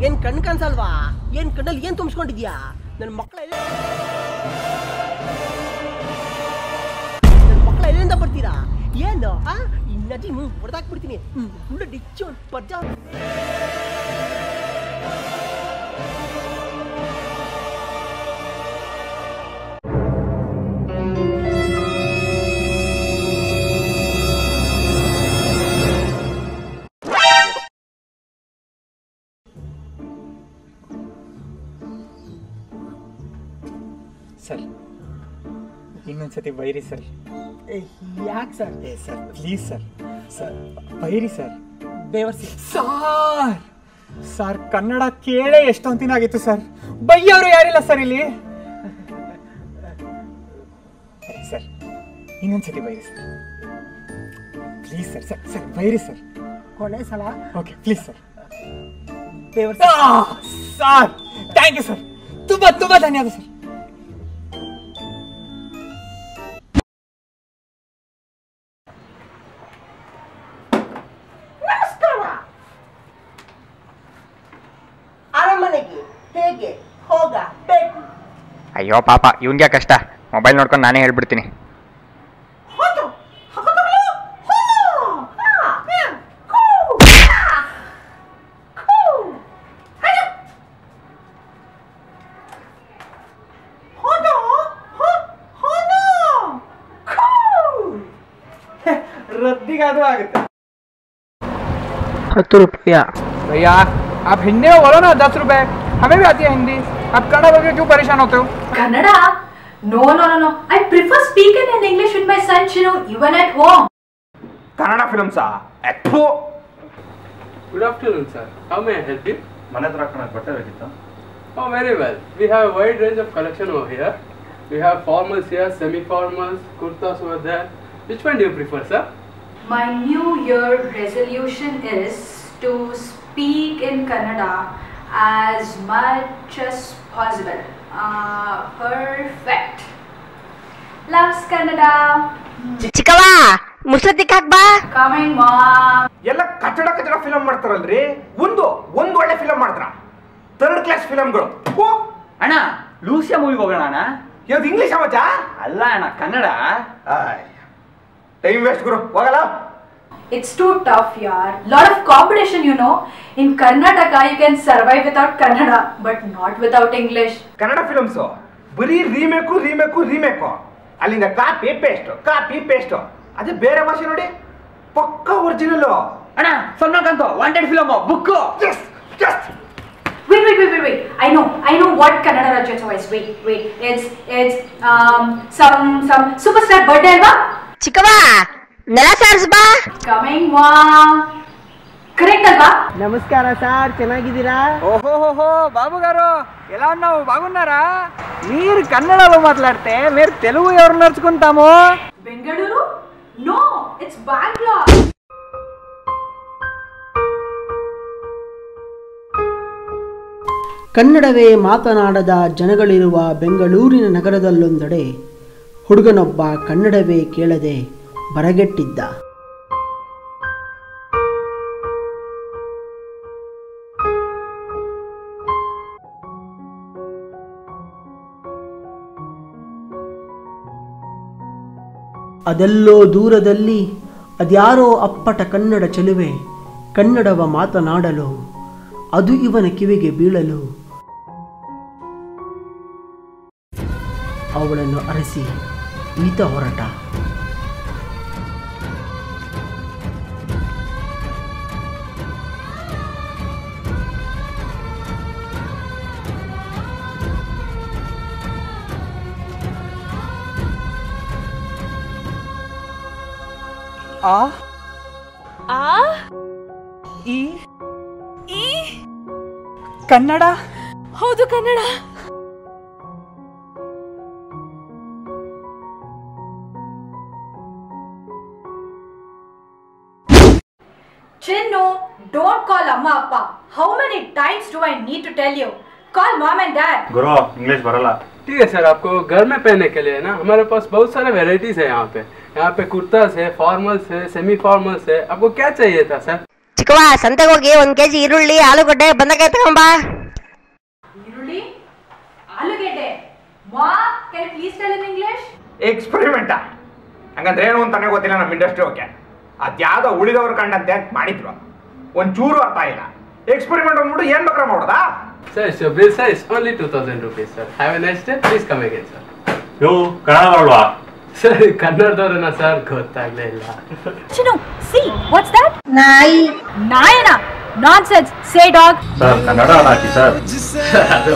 ಏನ್ ಕಣ್ ಕಾಣಿಸಲ್ವಾ? ಏನ್ ಕಣ್ಣಲ್ಲಿ ಏನ್ ತುಂಬಿಸ್ಕೊಂಡಿದ್ಯಾ? ನನ್ನ ಮಕ್ಕಳ ಎಲ್ಲಿಂದ ಬರ್ತೀರಾ? ಏನು ಈ ನದಿ ಹೊಡೆದಾಕ್ಬಿಡ್ತೀನಿ. ಡಿಚ್ಚು ಪರ್ಜ सर ಇನ್ನೊಂದ್ಸತಿ ಬೈರಿ ಸರ್. ಯಾಕೆ sir? Sir please sir. Sir ಬೈರಿ ಸರ್. ಬೇವರ್ಸಿ ಸರ್. ಸರ್ ಕನ್ನಡ ಕೇಳೇ ಎಷ್ಟೊಂದು ದಿನ ಆಗಿತ್ತು ಸರ್. ಬೈಯೋರು ಯಾರಿಲ್ಲ ಸರ್ ಇಲ್ಲಿ. ಸರ್ ಇನ್ನೊಂದ್ಸತಿ ಬೈರಿ sir please sir. Sir sir ಬೈರಿ ಸರ್. ಕೊನೆ ಸಲ. Okay please sir. ಬೇವರ್ಸಿ ಸರ್ ಥ್ಯಾಂಕ್ ಯು ಸರ್. ತುಂಬಾ ತುಂಬಾ ಧನ್ಯವಾದ ಸರ್. ಹೇಗೆ ಹೋಗಬೇಕು? ಅಯ್ಯೋ ಪಾಪ ಇವನ್ಗೆ ಕಷ್ಟ. ಮೊಬೈಲ್ ನೋಡ್ಕೊಂಡು ನಾನೇ ಹೇಳ್ಬಿಡ್ತೀನಿ. रद्दीगादू आगुत्ते 10 रुपया। भैया आप हिंदी में बोलो ना 10 रुपए. हमें भी आती है हिंदी. आप कन्नड़ बोल के क्यों परेशान होते हो? Kannada? No. I prefer speaking in English with my son Chinu even at home. Kannada films ah. Good afternoon, sir. How may I help you? ಮನೆ ಹತ್ರ ಕಣಕ್ಕೆ ಬಟ್ಟೆ ಬೇಕಿತ್ತು. Oh, very well. We have a wide range of collection over here. We have formals here, semi-formals, kurtas over there. Which one do you prefer, sir? My New Year resolution is to speak in Kannada as much as possible. Perfect. Loves Kannada. ಚಿಕ್ಕವ್ವ ಮುಸ್ಲತ್ತಿಕ್ ಹಾಕ್ಬಾ. Coming, mom. ಎಲ್ಲ ಕಚಡ film ಮಾಡ್ತಾರಲ್ರಿ. ಒಂದು ಒಳ್ಳೆ film ಮಾಡಿದ್ರ. Third class ಫಿಲಂಗಳು. ಅಣ್ಣ Lucia ಮೂವಿಗೆ ಹೋಗೋಣ ಅಣ್ಣ. ಯಾವ್ದು English ಮಚ್ಚ? ಅಲ್ಲ ಅಣ್ಣ ಕನ್ನಡ. ಟೈಮ್ ವೇಸ್ಟ್ ಗುರು, ಹೋಗಲ್ಲ. It's too tough, yaar. Lot of competition, you know. In Karnataka, you can survive without Kannada, but not without English. Kannada films ಬರೀ ರೀಮೇಕು. ಅಲ್ಲಿಂದ ಕಾಪಿ ಪೇಸ್ಟ್. ಅದೇ ಬೇರೆ ಭಾಷೆ ನೋಡಿ ಪಕ್ಕ ಒರಿಜಿನಲ್. ಅಣ್ಣ Salman Khan wanted film book. Just Wait. I know what Kannada Rajyotsav is. Wait. It's some superstar birthday alva. ಚಿಕ್ಕವ್ವ ನೆಲ SARS ಬಾ. Coming, mom. Correct alva? ನಮಸ್ಕಾರ ಸರ್, ಚೆನ್ನಾಗಿದ್ದೀರಾ? ఓహో బాబు గారు ఎలా ఉన్నావు? బాగున్నారా? మీరు కన్నడలో మాట్లాడితే మీరు తెలుగు ఎవరు నేర్చుకుంటాము? Bengaluru? No, it's Bangalore. ಕನ್ನಡವೇ ಮಾತನಾಡದ ಜನಗಳಿರುವ ಬೆಂಗಳೂರಿನ ನಗರದಲ್ಲೊಂದೆಡೆ ಹುಡುಗನೊಬ್ಬ ಕನ್ನಡವೇ ಕೇಳದೆ ಬರಗೆಟ್ಟಿದ್ದ. ಅದೆಲ್ಲೋ ದೂರದಲ್ಲಿ ಅದ್ಯಾರೋ ಅಪ್ಪಟ ಕನ್ನಡ ಚೆಲುವೆ ಕನ್ನಡವ ಮಾತನಾಡಲು ಅದು ಇವನ ಕಿವಿಗೆ ಬೀಳಲು ಅವಳನ್ನು ಅರಸಿ ಈತ ಹೊರಟ. ಕನ್ನಡ. ಹೌದು Kannada. Chinnu, don't call Amma Appa. How many times do I need to tell you? Call mom and dad. Guru English ಬರಲ್ಲ. ठीक है सर, आपको घर में पहनने के लिए ना हमारे पास बहुत सारे वेराइटीज है यहाँ पे कुर्तास है, फॉर्मल्स है, सेमी फॉर्मल्स है. आपको क्या चाहिए था सर? ಚಿಕ್ಕವ ಸಂತೆಗೆ ಹೋಗಿ 1 kg ಈರುಳ್ಳಿ ಆಲೂಗಡ್ಡೆ ಬಂದಕಾಯಿ ತಗೊಂಬ. ಈರುಳ್ಳಿ ಆಲೂಗೆಡ್ಡೆ. ಮಾ can you please tell in English? ಎಕ್ಸ್ಪೆರಿಮೆಂಟಾ ಹಂಗಂದ್ರೆ ಏನು ಅಂತಾನೆ ಗೊತ್ತಿಲ್ಲ ನಮ್ಮ ಇಂಡಸ್ಟ್ರಿ ಓಕೆ. ಅದ್ಯಾವುದೋ ಉಳಿದವ್ರು ಕಂಡಂತೆ ಅಂತ ಮಾಡಿದ್ರು, ಒಂಚೂರು ಅರ್ಥ ಇಲ್ಲ. ಎಕ್ಸ್ಪೆರಿಮೆಂಟ್ ಅಂದ್ಬಿಟ್ಟು ಏನ್ ಬೇಕಾದ್ರೆ ಮಾಡೋದಾ? Sir, your bill sir is only 2000 rupees, sir. Have a nice day. Please come again, sir. ಯೋ ಕನ್ನಡದಲ್ವಾ? Sir, ಕನ್ನಡದವರನ್ನ ಸರ್ ಗೊತ್ತಾಗ್ಲೇ ಇಲ್ಲ. Chinu, see, what's that? ನಾಯಿ. ನಾಯನಾ? Nonsense. Say dog. Sir Kannada ಹಾಕಿ ಸರ್. ಅದು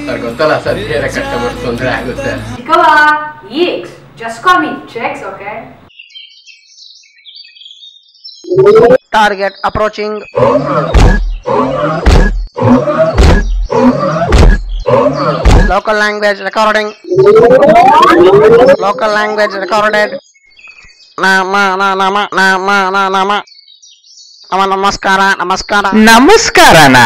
ಸರ್ ಗೊತ್ತಲ್ಲ ಸರ್, ಬೇರೆ ಕಸ್ಟಮರ್ ತೊಂದರೆ ಆಗುತ್ತೆ. Chikava, Yeeks. Just call me Checks, okay? Target approaching. Local language recording. Local language recorded. Namaskara. ನಮಸ್ಕಾರನಾ?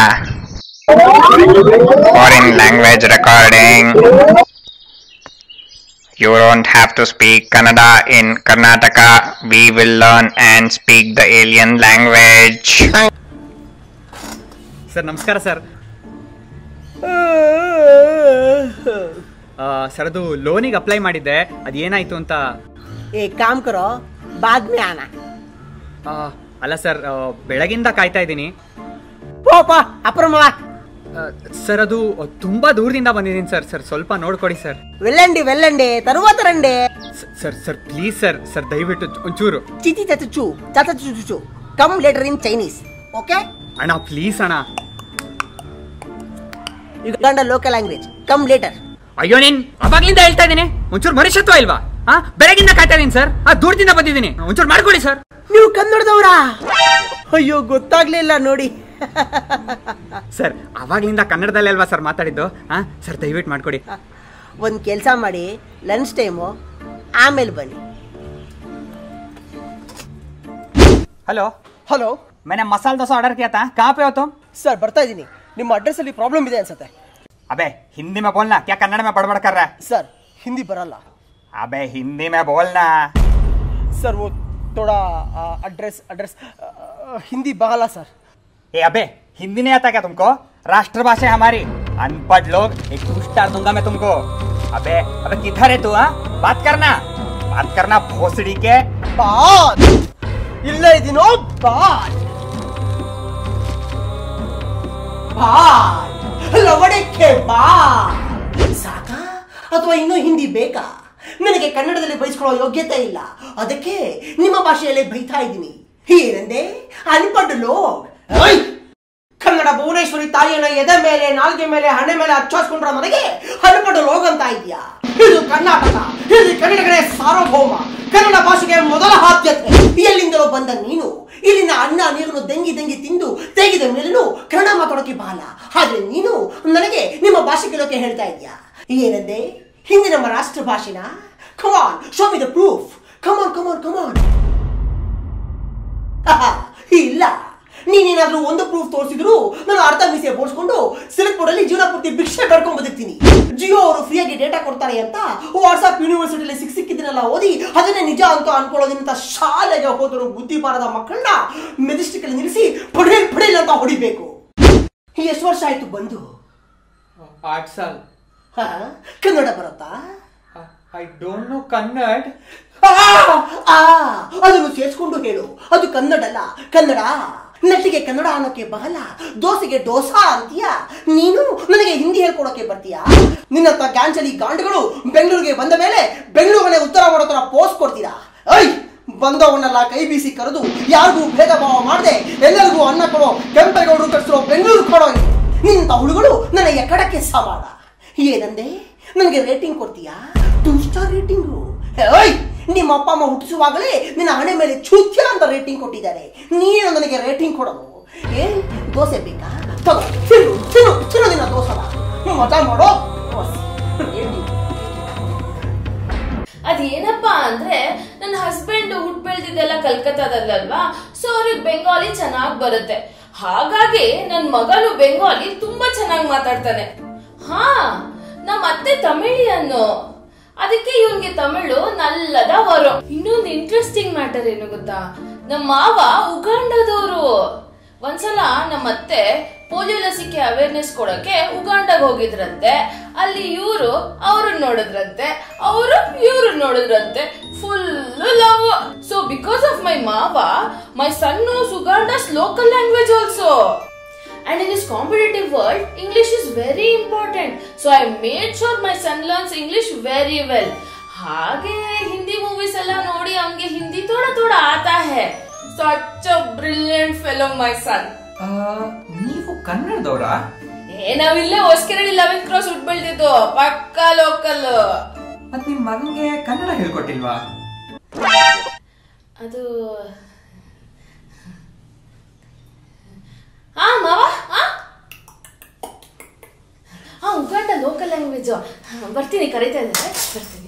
Foreign language recording. You don't have to speak Kannada in Karnataka. We will learn and speak the alien language. Sir ನಮಸ್ಕಾರ sir. Sir ಅದು ಲೋನಿಗೆ apply ಮಾಡಿದ್ದೆ, ಅದು ಏನಾಯ್ತು ಅಂತ. एक काम करो, बाद में आना. ಅಲ್ಲ ಸರ್, ಬೆಳಗಿಂದ ಕಾಯ್ತಾ ಇದ್ದೀನಿ. ಪೋಪಾ ಅಪ್ರಮವಾ. ಸರ್ ಅದು ತುಂಬಾ ದೂರದಿಂದ ಬಂದಿದ್ದೀನಿ ಸರ್. ಸರ್ ಸ್ವಲ್ಪ ನೋಡ್ಕೊಡಿ ಸರ್. వెళ్ళండి తరువాత రండి. ಸರ್ ಪ್ಲೀಸ್ ಸರ್ ದಯವಿಟ್ಟು ಒಂಚೂರು. చిచి చచు చచు come later in Chinese. Okay ಅಣ್ಣ ಪ್ಲೀಸ್ ಅಣ್ಣ. Uganda local language come later. ಅಯ್ಯೋ ನೀನ್ ಅವಾಗ್ಲಿಂದ ಹೇಳ್ತಾ ಇದ್ದೀನಿ, ಒಂಚೂರು ಮನುಷ್ಯತ್ವ ಇಲ್ವಾ? ಬೆಳಗಿಂದ ಕಾಯ್ತಾ ಇದೀನಿ ಸರ್, ದೂರದಿಂದ ಬಂದಿದ್ದೀನಿ, ಒಂಚೂರು ಮಾಡ್ಕೊಳ್ಳಿ ಸರ್. ನೀವು ಕನ್ನಡದವರಾ? ಅಯ್ಯೋ ಗೊತ್ತಾಗ್ಲಿಲ್ಲ ನೋಡಿ. ಸರ್ ಅವಾಗ್ಲಿಂದ ಕನ್ನಡದಲ್ಲೇ ಅಲ್ವಾ ಸರ್ ಮಾತಾಡಿದ್ದು? ಸರ್ ದಯವಿಟ್ಟು ಮಾಡ್ಕೊಡಿ. ಒಂದು ಕೆಲಸ ಮಾಡಿ, ಲಂಚ್ ಟೈಮು ಆಮೇಲೆ ಬನ್ನಿ. ಹಲೋ ಹಲೋ, मैंने मसाला डोसा ऑर्डर किया था, कहाँ पे हो तुम? ಸರ್ ಬರ್ತಾ ಇದ್ದೀನಿ. ನಿಮ್ಮ ಅಡ್ರೆಸ್ ಅಲ್ಲಿ ಪ್ರಾಬ್ಲಮ್ ಇದೆ ಅನ್ಸುತ್ತೆ. अबे हिंदी में बोलना, क्या कन्नड़ में बड़बड़ कर रहा है? ಸರ್ ಹಿಂದಿ ಬರಲ್ಲ. अबे हिंदी में बोलना. सर वो थोड़ा एड्रेस हिंदी बगाला सर. ए अबे हिंदी नहीं आता क्या तुमको? राष्ट्रभाषा है हमारी. अनपढ़ लोग, एक 2 स्टार दूंगा मैं तुमको. अबे किधर है तू? बात करना भोसड़ी के. बात ಇಲ್ಲ ಇದೀನೋ. ಬಾತ್ ಲವಡಕ್ಕೆ ಬಾತ್ ಸಾಕಾ ಅಥವಾ ಇನ್ನೂ ಹಿಂದಿ ಬೇಕಾ? ನನಗೆ ಕನ್ನಡದಲ್ಲಿ ಬಯಸ್ಕೊಳ್ಳೋ ಯೋಗ್ಯತೆ ಇಲ್ಲ, ಅದಕ್ಕೆ ನಿಮ್ಮ ಭಾಷೆಯಲ್ಲೇ ಬೈತಾ ಇದ್ದೀನಿ. ಏನಂದೆ? ಅನ್ಪಡ್ ಲೋಗ್. ಕನ್ನಡ ಭುವನೇಶ್ವರಿ ತಾಯಿಯನ್ನ ಎದೆ ಮೇಲೆ, ನಾಲ್ಗೆ ಮೇಲೆ, ಹಣೆ ಮೇಲೆ ಹಚ್ಚಾಸ್ಕೊಂಡ್ರ ನನಗೆ ಅನ್ಪಡ್ ಲೋಗ್ ಅಂತ ಇದೆಯಾ? ಇದು ಕರ್ನಾಟಕ, ಇದು ಕನ್ನಡಗಳೇ ಸಾರ್ವಭೌಮ, ಕನ್ನಡ ಭಾಷೆಗೆ ಮೊದಲ ಆದ್ಯತೆ. ಎಲ್ಲಿಂದಲೋ ಬಂದ ನೀನು ಇಲ್ಲಿನ ಅನ್ನ ನೀರನ್ನು ದಂಗಿ ತಿಂದು ತೆಗೆದ ಮೇಲೂ ಕನ್ನಡ ಮಾತಾಡೋಕೆ ಬಾಲ. ಆದ್ರೆ ನೀನು ನನಗೆ ನಿಮ್ಮ ಭಾಷೆ ಕೆಲೋಕೆ ಹೇಳ್ತಾ ಇದೆಯಾ? ಏನಂದೆ? ಹಿಂದಿ ನಮ್ಮ ರಾಷ್ಟ್ರ ಭಾಷೆನ? Come on, show me the proof. Come on. ಇಲ್ಲ, ನೀನೇನಾದ್ರೂ ಒಂದು ಪ್ರೂಫ್ ತೋರಿಸಿದ್ರು ನಾನು ಅರ್ಧ ಮೀಸೆ ಬೋಡ್ಸ್ಕೊಂಡು ಸಿಲೆಕ್ಟ್ ಬೋರ್ಡ್ ಅಲ್ಲಿ ಜೀವನ ಪೂರ್ತಿ ಭಿಕ್ಷೆ ಬೇಡ್ಕೊಂಡ್ ಬದುಕ್ತೀನಿ. ಜಿಯೋ ಅವರು ಫ್ರೀಯಾಗಿ ಡೇಟಾ ಕೊಡ್ತಾರೆ ಅಂತ ವಾಟ್ಸ್ಆಪ್ ಯೂನಿವರ್ಸಿಟಿಯಲ್ಲಿ ಸಿಕ್ಕಿದ್ದನ್ನೆಲ್ಲ ಓದಿ ಅದನ್ನೇ ನಿಜ ಅಂತ ಅನ್ಕೊಳ್ಳೋದ್ರಿಂದ ಶಾಲೆಗೆ ಹೋದರು ಬುದ್ಧಿ ಬಾರದ ಮಕ್ಕಳನ್ನ ಮೆಜೆಸ್ಟಿಕ್ ಅಲ್ಲಿ ನಿಲ್ಲಿಸಿ ಪಡೇಲ್ ಅಂತ ಹೊಡಿಬೇಕು. ಎಷ್ಟು ವರ್ಷ ಆಯ್ತು ಬಂದು? 8 साल. ಕನ್ನಡ ಬರುತ್ತಾ? I don't know Kannada. ಅದನ್ನು ಸೇರಿಸ್ಕೊಂಡು ಹೇಳು, ಅದು ಕನ್ನಡಲ್ಲ, ಕನ್ನಡ. ನಟಿಗೆ ಕನ್ನಡ ಅನ್ನೋಕೆ ಬಹಳ, ದೋಸೆಗೆ ಡೋಸಾ ಅಂತೀಯ. ನೀನು ನನಗೆ ಹಿಂದಿ ಹೇಳ್ಕೊಡೋಕೆ ಬರ್ತೀಯಾ? ನಿನ್ನಂತ ಗ್ಯಾಂಚಲಿ ಗಾಂಡುಗಳು ಬೆಂಗಳೂರಿಗೆ ಬಂದ ಮೇಲೆ ಬೆಂಗಳೂರನ್ನೇ ಉತ್ತರ ಮಾಡೋ ತರ ಪೋಸ್ಟ್ ಕೊಡ್ತೀರಾ? ಬಂದವನ್ನೆಲ್ಲ ಕೈ ಬೀಸಿ ಕರೆದು ಯಾರಿಗೂ ಭೇದ ಭಾವ ಮಾಡದೆ ಎಲ್ಲರಿಗೂ ಅನ್ನ ಕೊಡೋ ಕೆಂಪೇಗೌಡರು ಕಟ್ಟಿಸಿರೋ ಬೆಂಗಳೂರು ಕೊಡೋ ನಿಂತ ಹುಳುಗಳು ನನ್ನ ಎಕ್ಕಡಕ್ಕೆ ಸವಾಲ. ಏನಂದೆ? ನನಗೆ ರೇಟಿಂಗ್ ಕೊಡ್ತೀಯಾ? 2 ಸ್ಟಾರ್ ರೇಟಿಂಗು. ನಿಮ್ಮ ಅಪ್ಪ ಅಮ್ಮ ಹುಟ್ಟಿಸುವಾಗಲೇ ನಿನ್ನ ಹಣೆ ಮೇಲೆ ಚೂತ್ಯ ಅಂತ ರೇಟಿಂಗ್ ಕೊಟ್ಟಿದ್ದಾರೆ. ನೀನು ನನಗೆ ರೇಟಿಂಗ್ ಕೊಡೋದು? ಏನ್ ದೋಸೆ ಬೇಕಾ? ತಗೋ ತಿನ್ನು ನಿನ್ನ ದೋಸೆನ ಮಜಾ ಮಾಡೋ. ಅದೇನಪ್ಪಾ ಅಂದ್ರೆ ನನ್ನ ಹಸ್ಬೆಂಡ್ ಹುಟ್ಟು ಬೆಳೆದಿದ್ದೆಲ್ಲ ಕಲ್ಕತ್ತಾದಲ್ಲಲ್ವಾ, ಸೊ ಅವ್ರಿಗೆ ಬೆಂಗಾಲಿ ಚೆನ್ನಾಗಿ ಬರುತ್ತೆ. ಹಾಗಾಗಿ ನನ್ ಮಗನು ಬೆಂಗಾಲಿ ತುಂಬಾ ಚೆನ್ನಾಗಿ ಮಾತಾಡ್ತಾನೆ. ನಮ್ಮ ಅತ್ತೆ ತಮಿಳಿಯನ್ನು, ಅದಕ್ಕೆ ಇವನ್ಗೆ ತಮಿಳು ನಲ್ಲದ ವರೋ. ಇನ್ನೊಂದು ಇಂಟ್ರೆಸ್ಟಿಂಗ್ ಮ್ಯಾಟರ್ ಏನು ಗೊತ್ತಾ? ನಮ್ಮ ಮಾವ ಉಗಾಂಡದವರು. ನಮ್ಮ ಅತ್ತೆ ಪೋಲಿಯೋ ಲಸಿಕೆ ಅವೇರ್ನೆಸ್ ಕೊಡಕ್ಕೆ ಉಗಾಂಡಾಗ ಹೋಗಿದ್ರಂತೆ. ಅಲ್ಲಿ ಇವರು ಅವ್ರನ್ನ ನೋಡಿದ್ರಂತೆ, ಅವರು ಇವ್ರನ್ನ ನೋಡಿದ್ರಂತೆ. Full love. So because of my ಮಾವ, my sun knows Uganda's local language also. And in this competitive world, English is very important. So I made sure my son learns English very well. ಹಾಗೆ Hindi movies ಎಲ್ಲ ನೋಡಿ ಅವನಿಗೆ ಹಿಂದಿ ಥೋड़ा ಥೋड़ा आता है. Such a brilliant fellow, my son. ನೀವು ಕನ್ನಡದವರಾ? ನಾವಿಲ್ಲೇ Hosakerehalli 11th cross ಹುಟ್ಟು ಬೆಳೆದಿದ್ದು, ಪಕ್ಕಾ ಲೋಕಲ್. ಮತ್ ನಿಮ್ ಮಗಂಗೆ ಕನ್ನಡ ಹೇಳ್ಕೊಟ್ಟಿಲ್ವಾ? ಅದು ಮಾವ ಉಗಾಂಡ ಲೋಕಲ್ ಲ್ಯಾಂಗ್ವೇಜ್. ಬರ್ತೀನಿ, ಕರೀತಾ ಇದ್ದಾರೆ, ಬರ್ತೀನಿ.